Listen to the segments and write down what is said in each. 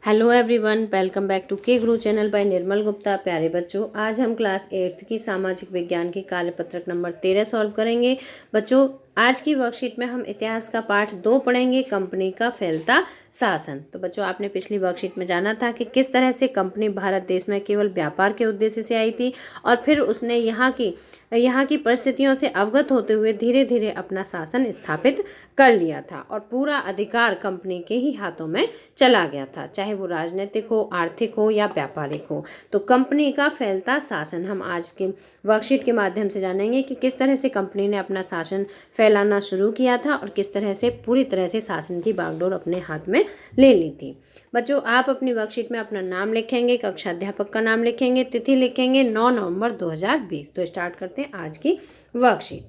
Hello everyone, welcome back to K Guru channel bye निर्मल गुप्ता। प्यारे बच्चों, आज हम क्लास 8th की सामाजिक विज्ञान की कार्यपत्रक नंबर 13 सॉल्व करेंगे। बच्चों, आज की वर्कशीट में हम इतिहास का पाठ 2 पढ़ेंगे, कंपनी का फैलता शासन। तो बच्चों, आपने पिछली वर्कशीट में जाना था कि किस तरह से कंपनी भारत देश में केवल व्यापार के उद्देश्य से आई थी और फिर उसने यहाँ की परिस्थितियों से अवगत होते हुए धीरे धीरे अपना शासन स्थापित कर लिया था और पूरा अधिकार कंपनी के ही हाथों में चला गया था, चाहे वो राजनीतिक हो, आर्थिक हो या व्यापारिक हो। तो कंपनी का फैलता शासन हम आज के वर्कशीट के माध्यम से जानेंगे कि किस तरह से कंपनी ने अपना शासन फैलाना शुरू किया था और किस तरह से पूरी तरह से शासन की बागडोर अपने हाथ में ले ली थी। बच्चों, आप अपनी वर्कशीट में अपना नाम लिखेंगे, कक्षा अध्यापक का नाम लिखेंगे, तिथि लिखेंगे 9 नवंबर 2020। तो स्टार्ट करते हैं आज की वर्कशीट।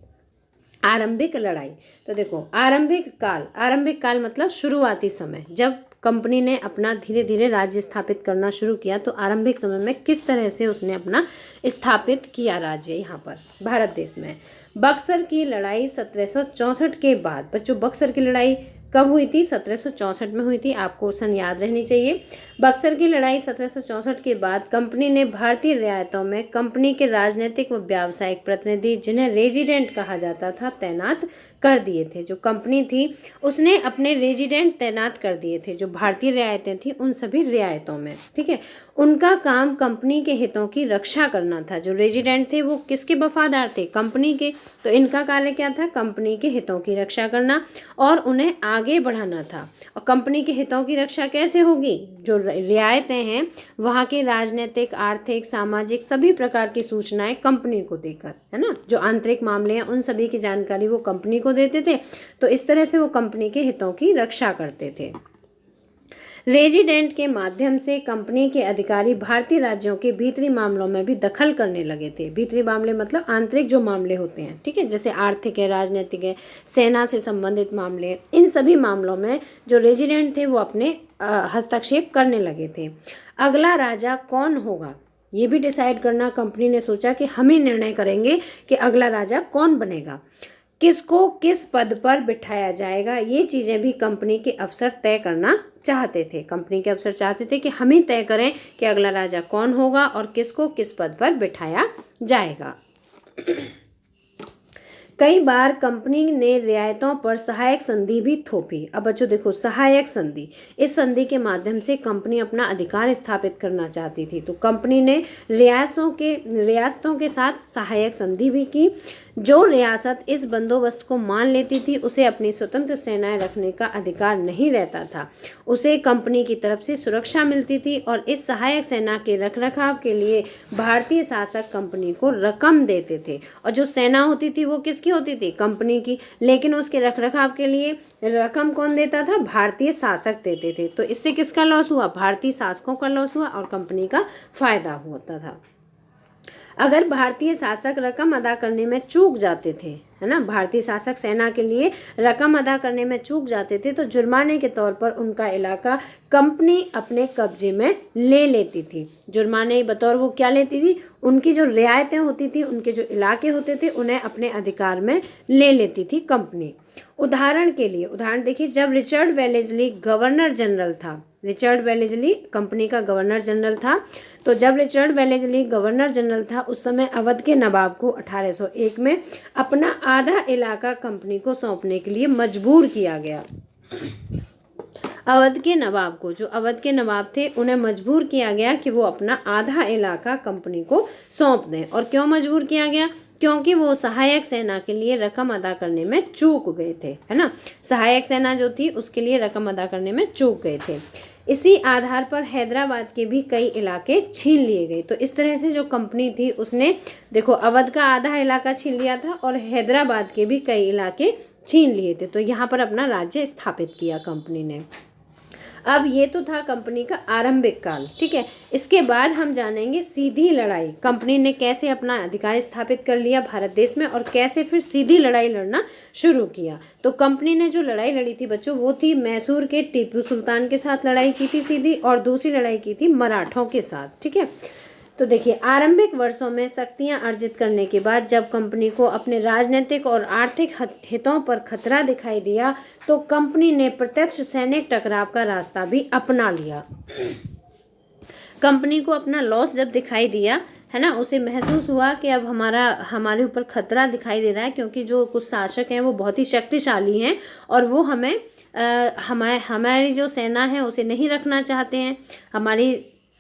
आरंभिक लड़ाई। तो देखो, आरंभिक काल मतलब शुरुआती समय। जब कंपनी ने अपना धीरे धीरे राज्य स्थापित करना शुरू किया तो आरंभिक समय में किस तरह से उसने अपना स्थापित किया राज्य यहाँ पर भारत देश में। बक्सर की लड़ाई 1764 के बाद। बच्चों, बक्सर की लड़ाई कब हुई थी? 1764 में हुई थी। आपको क्वेश्चन याद रहनी चाहिए। बक्सर की लड़ाई 1764 के बाद कंपनी ने भारतीय रियासतों में कंपनी के राजनीतिक व व्यावसायिक प्रतिनिधि, जिन्हें रेजिडेंट कहा जाता था, तैनात कर दिए थे। जो कंपनी थी उसने अपने रेजिडेंट तैनात कर दिए थे, जो भारतीय रियासतें थी उन सभी रियासतों में। ठीक है, उनका काम कंपनी के हितों की रक्षा करना था। जो रेजिडेंट थे वो किसके वफादार थे? कंपनी के। तो इनका कार्य क्या था? कंपनी के हितों की रक्षा करना और उन्हें आगे बढ़ाना था। और कंपनी के हितों की रक्षा कैसे होगी? जो रियायतें हैं वहाँ के राजनीतिक, आर्थिक, सामाजिक सभी प्रकार की सूचनाएं कंपनी को देकर, है ना, जो आंतरिक मामले हैं उन सभी की जानकारी वो कंपनी को देते थे। तो इस तरह से वो कंपनी के हितों की रक्षा करते थे। रेजिडेंट के माध्यम से कंपनी के अधिकारी भारतीय राज्यों के भीतरी मामलों में भी दखल करने लगे थे। भीतरी मामले मतलब आंतरिक जो मामले होते हैं, ठीक है, जैसे आर्थिक है, राजनीतिक है, सेना से संबंधित मामले हैं, इन सभी मामलों में जो रेजिडेंट थे वो अपने हस्तक्षेप करने लगे थे। अगला राजा कौन होगा ये भी डिसाइड करना कंपनी ने सोचा कि हम ही निर्णय करेंगे कि अगला राजा कौन बनेगा, किसको किस पद पर बिठाया जाएगा। ये चीज़ें भी कंपनी के अफसर तय करना चाहते थे। कंपनी के अफसर चाहते थे कि हम ही तय करें कि अगला राजा कौन होगा और किसको किस पद पर बिठाया जाएगा। कई बार कंपनी ने रियायतों पर सहायक संधि भी थोपी। अब बच्चों देखो, सहायक संधि, इस संधि के माध्यम से कंपनी अपना अधिकार स्थापित करना चाहती थी। तो कंपनी ने रियासतों के साथ सहायक संधि भी की। जो रियासत इस बंदोबस्त को मान लेती थी उसे अपनी स्वतंत्र सेनाएं रखने का अधिकार नहीं रहता था। उसे कंपनी की तरफ से सुरक्षा मिलती थी और इस सहायक सेना के रखरखाव के लिए भारतीय शासक कंपनी को रकम देते थे। और जो सेना होती थी वो किसकी होती थी? कंपनी की। लेकिन उसके रखरखाव के लिए रकम कौन देता था? भारतीय शासक देते थे। तो इससे किसका लॉस हुआ? भारतीय शासकों का लॉस हुआ और कंपनी का फायदा होता था। अगर भारतीय शासक रकम अदा करने में चूक जाते थे, है ना, भारतीय शासक सेना के लिए रकम अदा करने में चूक जाते थे तो जुर्माने के तौर पर उनका इलाका कंपनी अपने कब्जे में ले लेती थी। जुर्माने बतौर वो क्या लेती थी? उनकी जो रियायतें होती थी, उनके जो इलाके होते थे, उन्हें अपने अधिकार में ले लेती थी कंपनी। उदाहरण देखिए, जब रिचर्ड वेलेस्ली गवर्नर जनरल था, रिचर्ड वेलेस्ली कंपनी का गवर्नर जनरल था, तो जब रिचर्ड वेलेस्ली गवर्नर जनरल था उस समय अवध के नवाब को 1801 में अपना आधा इलाका कंपनी को सौंपने के लिए मजबूर किया गया। अवध के नवाब को, जो अवध के नवाब थे, उन्हें मजबूर किया गया कि वो अपना आधा इलाका कंपनी को सौंप दें। और क्यों मजबूर किया गया? क्योंकि वो सहायक सेना के लिए रकम अदा करने में चूक गए थे, है ना, सहायक सेना जो थी उसके लिए रकम अदा करने में चूक गए थे। इसी आधार पर हैदराबाद के भी कई इलाके छीन लिए गए। तो इस तरह से जो कंपनी थी उसने, देखो, अवध का आधा इलाका छीन लिया था और हैदराबाद के भी कई इलाके छीन लिए थे। तो यहाँ पर अपना राज्य स्थापित किया कंपनी ने। अब ये तो था कंपनी का आरंभिक काल, ठीक है। इसके बाद हम जानेंगे सीधी लड़ाई। कंपनी ने कैसे अपना अधिकार स्थापित कर लिया भारत देश में और कैसे फिर सीधी लड़ाई लड़ना शुरू किया। तो कंपनी ने जो लड़ाई लड़ी थी बच्चों, वो थी मैसूर के टीपू सुल्तान के साथ लड़ाई की थी सीधी, और दूसरी लड़ाई की थी मराठों के साथ, ठीक है। तो देखिए, आरंभिक वर्षों में शक्तियां अर्जित करने के बाद जब कंपनी को अपने राजनीतिक और आर्थिक हितों पर खतरा दिखाई दिया तो कंपनी ने प्रत्यक्ष सैनिक टकराव का रास्ता भी अपना लिया। कंपनी को अपना लॉस जब दिखाई दिया, है ना, उसे महसूस हुआ कि अब हमारे ऊपर खतरा दिखाई दे रहा है, क्योंकि जो कुछ शासक हैं वो बहुत ही शक्तिशाली हैं और वो हमारी जो सेना है उसे नहीं रखना चाहते हैं।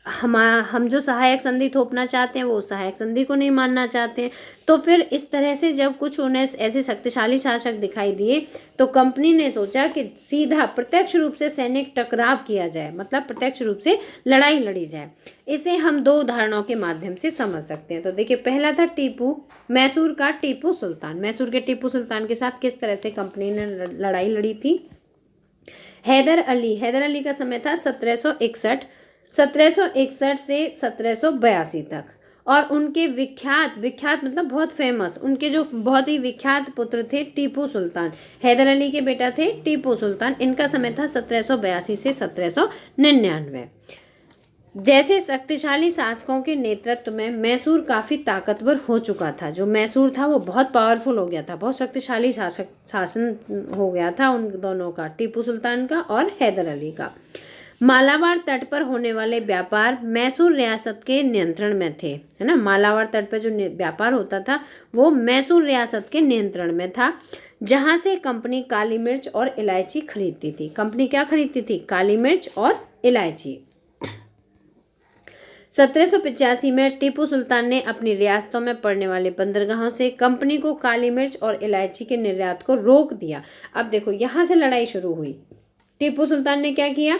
हम जो सहायक संधि थोपना चाहते हैं वो उस सहायक संधि को नहीं मानना चाहते हैं। तो फिर इस तरह से जब कुछ उन्हें ऐसे शक्तिशाली शासक दिखाई दिए तो कंपनी ने सोचा कि सीधा प्रत्यक्ष रूप से सैनिक टकराव किया जाए, मतलब प्रत्यक्ष रूप से लड़ाई लड़ी जाए। इसे हम दो उदाहरणों के माध्यम से समझ सकते हैं। तो देखिए, पहला था मैसूर का टीपू सुल्तान। मैसूर के टीपू सुल्तान के साथ किस तरह से कंपनी ने लड़ाई लड़ी थी। हैदर अली का समय था 1761 से 1782 तक, और उनके विख्यात मतलब बहुत फेमस, उनके जो बहुत ही विख्यात पुत्र थे टीपू सुल्तान। हैदर अली के बेटा थे टीपू सुल्तान। इनका समय था 1782 से 1799। जैसे शक्तिशाली शासकों के नेतृत्व में मैसूर काफ़ी ताकतवर हो चुका था। जो मैसूर था वो बहुत पावरफुल हो गया था, बहुत शक्तिशाली शासन हो गया था उन दोनों का, टीपू सुल्तान का और हैदर अली का। मालाबार तट पर होने वाले व्यापार मैसूर रियासत के नियंत्रण में थे, है ना। मालाबार तट पर जो व्यापार होता था वो मैसूर रियासत के नियंत्रण में था, जहां से कंपनी काली मिर्च और इलायची खरीदती थी। कंपनी क्या खरीदती थी? काली मिर्च और इलायची। 1785 में टीपू सुल्तान ने अपनी रियासतों में पड़ने वाले बंदरगाहों से कंपनी को काली मिर्च और इलायची के निर्यात को रोक दिया। अब देखो, यहाँ से लड़ाई शुरू हुई। टीपू सुल्तान ने क्या किया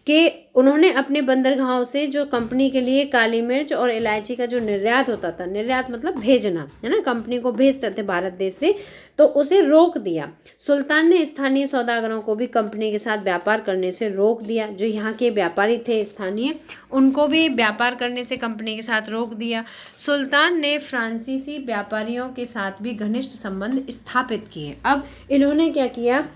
कि उन्होंने अपने बंदरगाहों से जो कंपनी के लिए काली मिर्च और इलायची का जो निर्यात होता था, निर्यात मतलब भेजना, है ना, कंपनी को भेजते थे भारत देश से, तो उसे रोक दिया। सुल्तान ने स्थानीय सौदागरों को भी कंपनी के साथ व्यापार करने से रोक दिया। जो यहाँ के व्यापारी थे स्थानीय, उनको भी व्यापार करने से कंपनी के साथ रोक दिया। सुल्तान ने फ्रांसीसी व्यापारियों के साथ भी घनिष्ठ संबंध स्थापित किए। अब इन्होंने क्या किया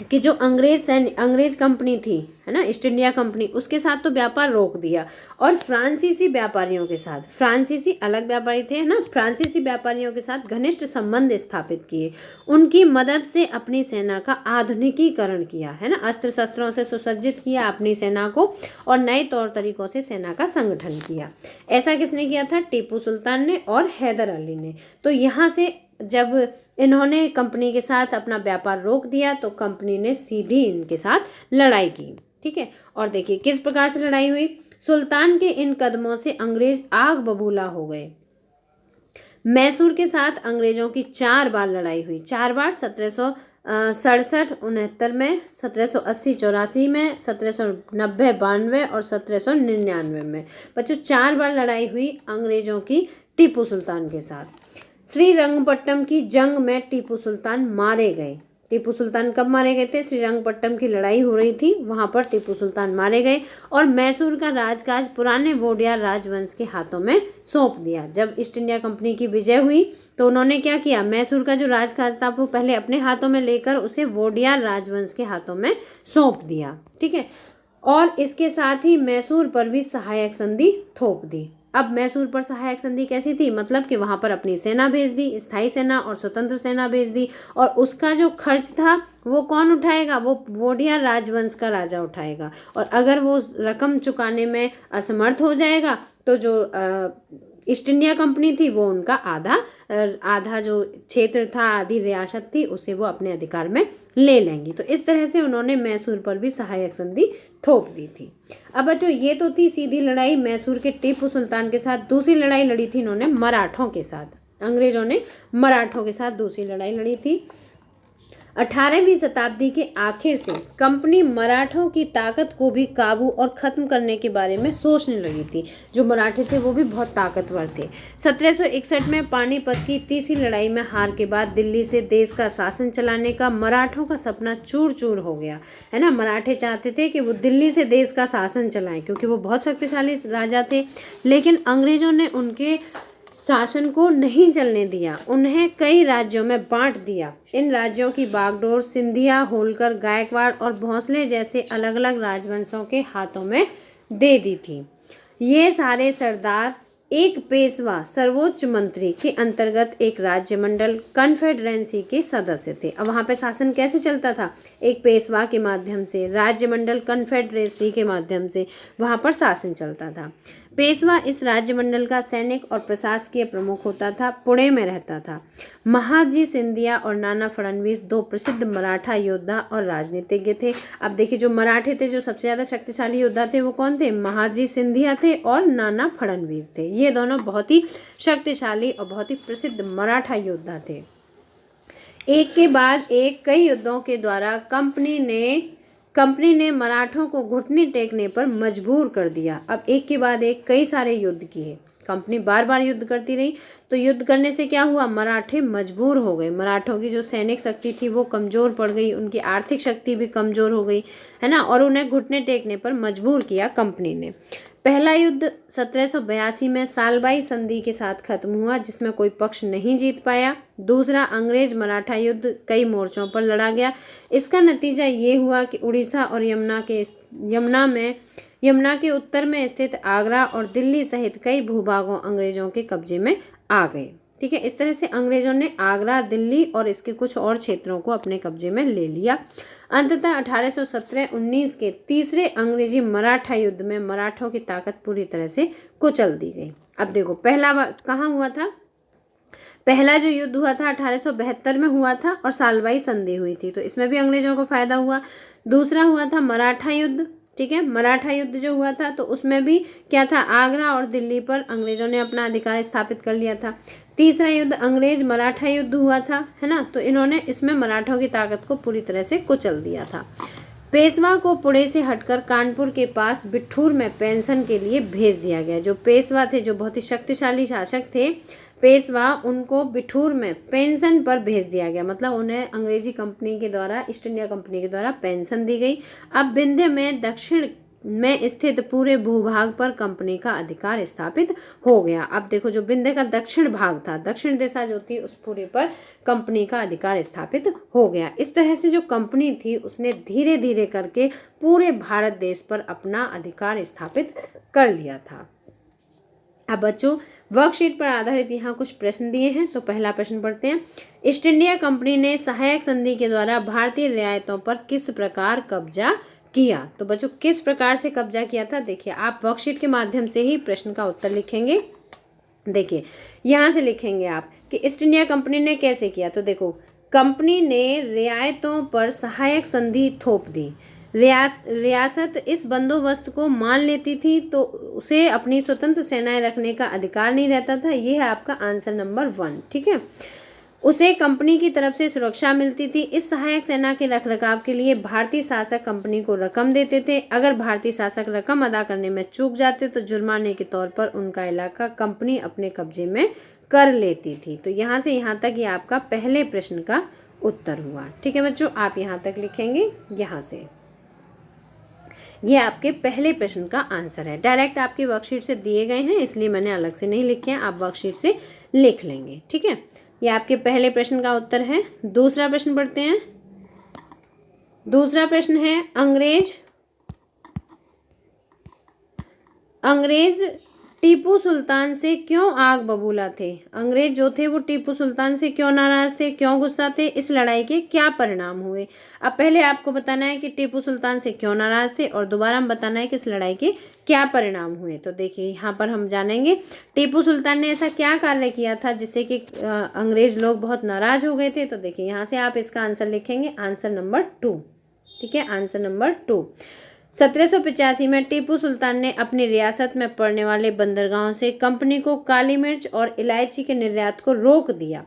कि जो अंग्रेज कंपनी थी, है ना, ईस्ट इंडिया कंपनी, उसके साथ तो व्यापार रोक दिया, और फ्रांसीसी व्यापारियों के साथ, फ्रांसीसी अलग व्यापारी थे ना, फ्रांसीसी व्यापारियों के साथ घनिष्ठ संबंध स्थापित किए। उनकी मदद से अपनी सेना का आधुनिकीकरण किया, है ना, अस्त्र शस्त्रों से सुसज्जित किया अपनी सेना को, और नए तौर तरीकों से सेना का संगठन किया। ऐसा किसने किया था? टीपू सुल्तान ने और हैदर अली ने। तो यहाँ से जब इन्होंने कंपनी के साथ अपना व्यापार रोक दिया तो कंपनी ने सीधी इनके साथ लड़ाई की। ठीक है, और देखिए किस प्रकार से लड़ाई हुई। सुल्तान के इन कदमों से अंग्रेज आग बबूला हो गए। मैसूर के साथ अंग्रेजों की 4 बार लड़ाई हुई, 4 बार, 1767-69 में, 1780-84 में, 1790-92 और 1799 में। बच्चों 4 बार लड़ाई हुई अंग्रेजों की टीपू सुल्तान के साथ। श्रीरंगपट्टम की जंग में टीपू सुल्तान मारे गए। टीपू सुल्तान कब मारे गए थे? श्रीरंगपट्टम की लड़ाई हो रही थी, वहां पर टीपू सुल्तान मारे गए, और मैसूर का राजकाज पुराने वोडियार राजवंश के हाथों में सौंप दिया। जब ईस्ट इंडिया कंपनी की विजय हुई तो उन्होंने क्या किया, मैसूर का जो राजकाज था वो पहले अपने हाथों में लेकर उसे वोडियार राजवंश के हाथों में सौंप दिया। ठीक है, और इसके साथ ही मैसूर पर भी सहायक संधि थोप दी। अब मैसूर पर सहायक संधि कैसी थी? मतलब कि वहां पर अपनी सेना भेज दी, स्थायी सेना और स्वतंत्र सेना भेज दी, और उसका जो खर्च था वो कौन उठाएगा? वो वोडियार राजवंश का राजा उठाएगा, और अगर वो रकम चुकाने में असमर्थ हो जाएगा तो जो ईस्ट इंडिया कंपनी थी वो उनका आधा जो क्षेत्र था, आधी रियासत थी, उसे वो अपने अधिकार में ले लेंगी। तो इस तरह से उन्होंने मैसूर पर भी सहायक संधि थोप दी थी। अब बच्चों ये तो थी सीधी लड़ाई मैसूर के टीपू सुल्तान के साथ। दूसरी लड़ाई लड़ी थी इन्होंने मराठों के साथ, अंग्रेजों ने मराठों के साथ दूसरी लड़ाई लड़ी थी। 18वीं शताब्दी के आखिर से कंपनी मराठों की ताकत को भी काबू और ख़त्म करने के बारे में सोचने लगी थी। जो मराठे थे वो भी बहुत ताकतवर थे। 1761 में पानीपत की तीसरी लड़ाई में हार के बाद दिल्ली से देश का शासन चलाने का मराठों का सपना चूर चूर हो गया, है ना। मराठे चाहते थे कि वो दिल्ली से देश का शासन चलाएं, क्योंकि वो बहुत शक्तिशाली राजा थे, लेकिन अंग्रेजों ने उनके शासन को नहीं चलने दिया, उन्हें कई राज्यों में बांट दिया। इन राज्यों की बागडोर सिंधिया, होलकर, गायकवाड़ और भोंसले जैसे अलग अलग राजवंशों के हाथों में दे दी थी। ये सारे सरदार एक पेशवा सर्वोच्च मंत्री के अंतर्गत एक राज्यमंडल कन्फेडरेंसी के सदस्य थे। अब वहाँ पे शासन कैसे चलता था? एक पेशवा के माध्यम से, राज्यमंडल कन्फेडरेंसी के माध्यम से वहाँ पर शासन चलता था। पेशवा इस राज्यमंडल का सैनिक और प्रशासकीय प्रमुख होता था, पुणे में रहता था। महादजी सिंधिया और नाना फडणवीस दो प्रसिद्ध मराठा योद्धा और राजनीतिज्ञ थे। अब देखिए, जो मराठे थे, जो सबसे ज़्यादा शक्तिशाली योद्धा थे, वो कौन थे? महादजी सिंधिया थे और नाना फडणवीस थे। ये दोनों बहुत ही शक्तिशाली और बहुत ही प्रसिद्ध मराठा योद्धा थे। एक के बाद एक कई युद्धों के द्वारा कंपनी ने मराठों को घुटने टेकने पर मजबूर कर दिया। अब एक के बाद एक कई सारे युद्ध किए, कंपनी बार बार युद्ध करती रही, तो युद्ध करने से क्या हुआ? मराठे मजबूर हो गए। मराठों की जो सैनिक शक्ति थी वो कमज़ोर पड़ गई, उनकी आर्थिक शक्ति भी कमज़ोर हो गई, है ना, और उन्हें घुटने टेकने पर मजबूर किया कंपनी ने। पहला युद्ध 1782 में सालबाई संधि के साथ खत्म हुआ, जिसमें कोई पक्ष नहीं जीत पाया। दूसरा अंग्रेज मराठा युद्ध कई मोर्चों पर लड़ा गया। इसका नतीजा ये हुआ कि उड़ीसा और यमुना के उत्तर में स्थित आगरा और दिल्ली सहित कई भूभागों अंग्रेजों के कब्जे में आ गए। ठीक है, इस तरह से अंग्रेजों ने आगरा, दिल्ली और इसके कुछ और क्षेत्रों को अपने कब्जे में ले लिया। अंततः 1817-19 के तीसरे अंग्रेजी मराठा युद्ध में मराठों की ताकत पूरी तरह से कुचल दी गई। अब देखो, पहला कहाँ हुआ था? पहला जो युद्ध हुआ था 1872 में हुआ था और सालबाई संधि हुई थी, तो इसमें भी अंग्रेजों को फायदा हुआ। दूसरा हुआ था मराठा युद्ध। ठीक है, मराठा युद्ध जो हुआ था तो उसमें भी क्या था? आगरा और दिल्ली पर अंग्रेजों ने अपना अधिकार स्थापित कर लिया था। तीसरा युद्ध अंग्रेज मराठा युद्ध हुआ था, है ना, तो इन्होंने इसमें मराठों की ताकत को पूरी तरह से कुचल दिया था। पेशवा को पुणे से हटकर कानपुर के पास बिठूर में पेंशन के लिए भेज दिया गया। जो पेशवा थे, जो बहुत ही शक्तिशाली शासक थे पेशवा, उनको बिठूर में पेंशन पर भेज दिया गया, मतलब उन्हें अंग्रेजी कंपनी के द्वारा, ईस्ट इंडिया कंपनी के द्वारा पेंशन दी गई। अब विंध्य में दक्षिण में स्थित पूरे भूभाग पर कंपनी का अधिकार स्थापित हो गया। अब देखो, जो विंध्य का दक्षिण भाग था, दक्षिण दिशा जो थी, उस पूरे पर कंपनी का अधिकार स्थापित हो गया। इस तरह से जो कंपनी थी उसने धीरे धीरे करके पूरे भारत देश पर अपना अधिकार स्थापित कर लिया था। अब बच्चों, वर्कशीट पर आधारित यहाँ कुछ प्रश्न दिए हैं, तो पहला प्रश्न पढ़ते हैं। ईस्ट इंडिया कंपनी ने सहायक संधि के द्वारा भारतीय रियायतों पर किस प्रकार कब्जा किया? तो बच्चों, किस प्रकार से कब्जा किया था? देखिए, आप वर्कशीट के माध्यम से ही प्रश्न का उत्तर लिखेंगे। देखिए, यहाँ से लिखेंगे आप कि ईस्ट इंडिया कंपनी ने कैसे किया। तो देखो, कंपनी ने रियायतों पर सहायक संधि थोप दी। रियासत इस बंदोबस्त को मान लेती थी तो उसे अपनी स्वतंत्र सेनाएं रखने का अधिकार नहीं रहता था। ये है आपका आंसर नंबर 1। ठीक है, उसे कंपनी की तरफ से सुरक्षा मिलती थी। इस सहायक सेना के रखरखाव के लिए भारतीय शासक कंपनी को रकम देते थे। अगर भारतीय शासक रकम अदा करने में चूक जाते तो जुर्माने के तौर पर उनका इलाका कंपनी अपने कब्जे में कर लेती थी। तो यहाँ से यहाँ तक ये आपका पहले प्रश्न का उत्तर हुआ। ठीक है बच्चों, आप यहाँ तक लिखेंगे। यहाँ से ये आपके पहले प्रश्न का आंसर है। डायरेक्ट आपकी वर्कशीट से दिए गए हैं, इसलिए मैंने अलग से नहीं लिखे हैं, आप वर्कशीट से लिख लेंगे। ठीक है, ये आपके पहले प्रश्न का उत्तर है। दूसरा प्रश्न पढ़ते हैं। दूसरा प्रश्न है, अंग्रेज टीपू सुल्तान से क्यों आग बबूला थे? अंग्रेज जो थे वो टीपू सुल्तान से क्यों नाराज थे, क्यों गुस्सा थे? इस लड़ाई के क्या परिणाम हुए? अब पहले आपको बताना है कि टीपू सुल्तान से क्यों नाराज थे और दोबारा हम बताना है कि इस लड़ाई के क्या परिणाम हुए। तो देखिए, यहाँ पर हम जानेंगे टीपू सुल्तान ने ऐसा क्या कार्य किया था जिससे कि अंग्रेज लोग बहुत नाराज हो गए थे। तो देखिए, यहाँ से आप इसका आंसर लिखेंगे, आंसर नंबर 2। ठीक है, आंसर नंबर 2। 1785 में टीपू सुल्तान ने अपनी रियासत में पड़ने वाले बंदरगाहों से कंपनी को काली मिर्च और इलायची के निर्यात को रोक दिया।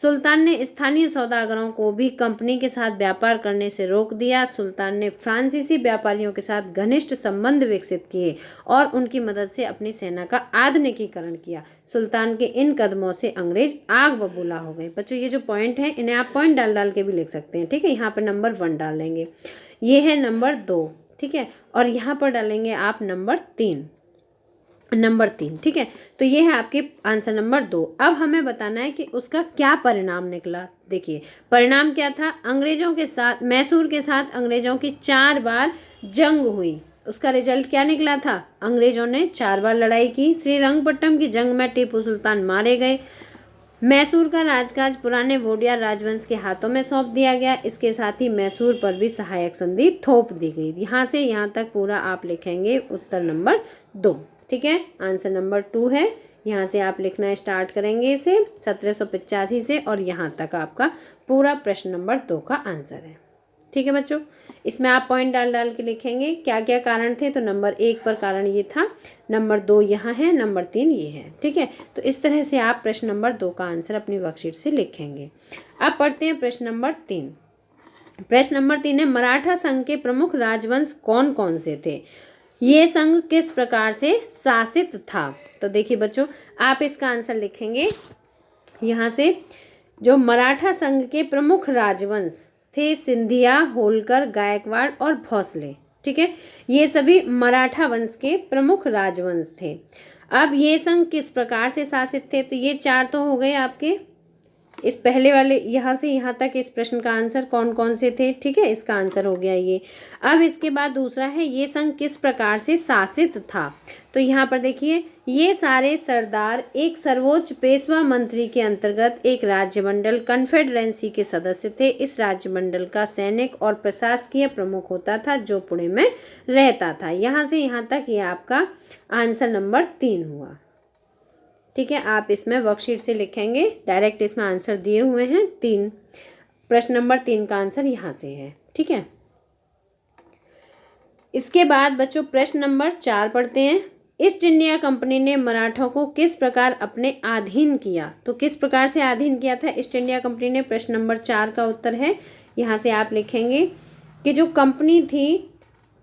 सुल्तान ने स्थानीय सौदागरों को भी कंपनी के साथ व्यापार करने से रोक दिया। सुल्तान ने फ्रांसीसी व्यापारियों के साथ घनिष्ठ संबंध विकसित किए और उनकी मदद से अपनी सेना का आधुनिकीकरण किया। सुल्तान के इन कदमों से अंग्रेज आग बबूला हो गए। बच्चों, ये जो पॉइंट है इन्हें आप पॉइंट डाल डाल के भी लिख सकते हैं। ठीक है, यहाँ पर नंबर 1 डाल लेंगे, ये है नंबर 2। ठीक है, और यहाँ पर डालेंगे आप नंबर 3। ठीक है, तो ये है आपके आंसर नंबर 2। अब हमें बताना है कि उसका क्या परिणाम निकला। देखिए, परिणाम क्या था? अंग्रेजों के साथ, मैसूर के साथ अंग्रेजों की 4 बार जंग हुई। उसका रिजल्ट क्या निकला था? अंग्रेजों ने 4 बार लड़ाई की। श्रीरंगपट्टम की जंग में टीपू सुल्तान मारे गए। मैसूर का राजकाज पुराने वोडियार राजवंश के हाथों में सौंप दिया गया। इसके साथ ही मैसूर पर भी सहायक संधि थोप दी गई। यहाँ से यहाँ तक पूरा आप लिखेंगे उत्तर नंबर 2। ठीक है, आंसर नंबर 2 है। यहाँ से आप लिखना स्टार्ट करेंगे इसे 1785 से और यहाँ तक आपका पूरा प्रश्न नंबर 2 का आंसर है। ठीक है बच्चों, इसमें आप पॉइंट डाल डाल के लिखेंगे क्या क्या कारण थे। तो नंबर 1 पर कारण ये था, नंबर 2 यहाँ है, नंबर 3 ये है। ठीक है, तो इस तरह से आप प्रश्न नंबर 2 का आंसर अपनी वर्कशीट से लिखेंगे। अब पढ़ते हैं प्रश्न नंबर 3। प्रश्न नंबर 3 है, मराठा संघ के प्रमुख राजवंश कौन कौन से थे? ये संघ किस प्रकार से शासित था? तो देखिए बच्चों, आप इसका आंसर लिखेंगे यहाँ से। जो मराठा संघ के प्रमुख राजवंश थे, सिंधिया, होलकर, गायकवाड़ और भोसले। ठीक है, ये सभी मराठा वंश के प्रमुख राजवंश थे। अब ये संघ किस प्रकार से शासित थे? तो ये 4 तो हो गए आपके। इस पहले वाले यहाँ से यहाँ तक इस प्रश्न का आंसर कौन कौन से थे। ठीक है, इसका आंसर हो गया ये। अब इसके बाद दूसरा है, ये संघ किस प्रकार से शासित था? तो यहाँ पर देखिए, ये सारे सरदार एक सर्वोच्च पेशवा मंत्री के अंतर्गत एक राज्यमंडल कन्फेडरेंसी के सदस्य थे। इस राज्यमंडल का सैनिक और प्रशासकीय प्रमुख होता था, जो पुणे में रहता था। यहाँ से यहाँ तक ये आपका आंसर नंबर 3 हुआ। ठीक है, आप इसमें वर्कशीट से लिखेंगे, डायरेक्ट इसमें आंसर दिए हुए हैं 3। प्रश्न नंबर 3 का आंसर यहाँ से है। ठीक है, इसके बाद बच्चों प्रश्न नंबर 4 पढ़ते हैं। ईस्ट इंडिया कंपनी ने मराठों को किस प्रकार अपने अधीन किया? तो किस प्रकार से अधीन किया था ईस्ट इंडिया कंपनी ने? प्रश्न नंबर 4 का उत्तर है। यहाँ से आप लिखेंगे कि जो कंपनी थी,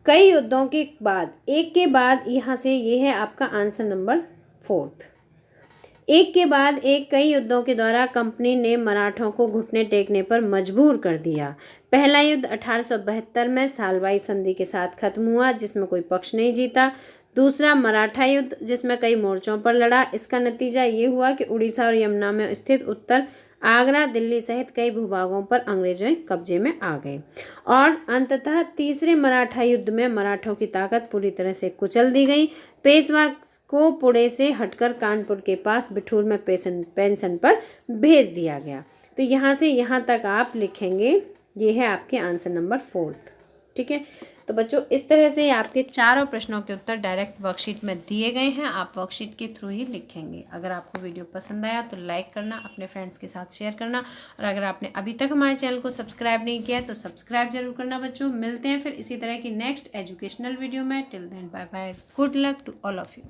कई युद्धों के बाद, एक के बाद, यहाँ से ये है आपका आंसर नंबर 4। एक के बाद एक कई युद्धों के द्वारा कंपनी ने मराठों को घुटने टेकने पर मजबूर कर दिया। पहला युद्ध 1872 में सालबाई संधि के साथ खत्म हुआ, जिसमें कोई पक्ष नहीं जीता। दूसरा मराठा युद्ध, जिसमें कई मोर्चों पर लड़ा। इसका नतीजा ये हुआ कि उड़ीसा और यमुना में स्थित उत्तर आगरा, दिल्ली सहित कई भूभागों पर अंग्रेजों कब्जे में आ गए। और अंततः तीसरे मराठा युद्ध में मराठों की ताकत पूरी तरह से कुचल दी गई। पेशवा को पुणे से हटकर कानपुर के पास बिठूर में पेंशन पर भेज दिया गया। तो यहाँ से यहाँ तक आप लिखेंगे, ये है आपके आंसर नंबर 4। ठीक है, तो बच्चों इस तरह से आपके चारों प्रश्नों के उत्तर डायरेक्ट वर्कशीट में दिए गए हैं। आप वर्कशीट के थ्रू ही लिखेंगे। अगर आपको वीडियो पसंद आया तो लाइक करना, अपने फ्रेंड्स के साथ शेयर करना, और अगर आपने अभी तक हमारे चैनल को सब्सक्राइब नहीं किया है तो सब्सक्राइब जरूर करना। बच्चों मिलते हैं फिर इसी तरह की नेक्स्ट एजुकेशनल वीडियो में। Till then bye bye, good luck to all of you.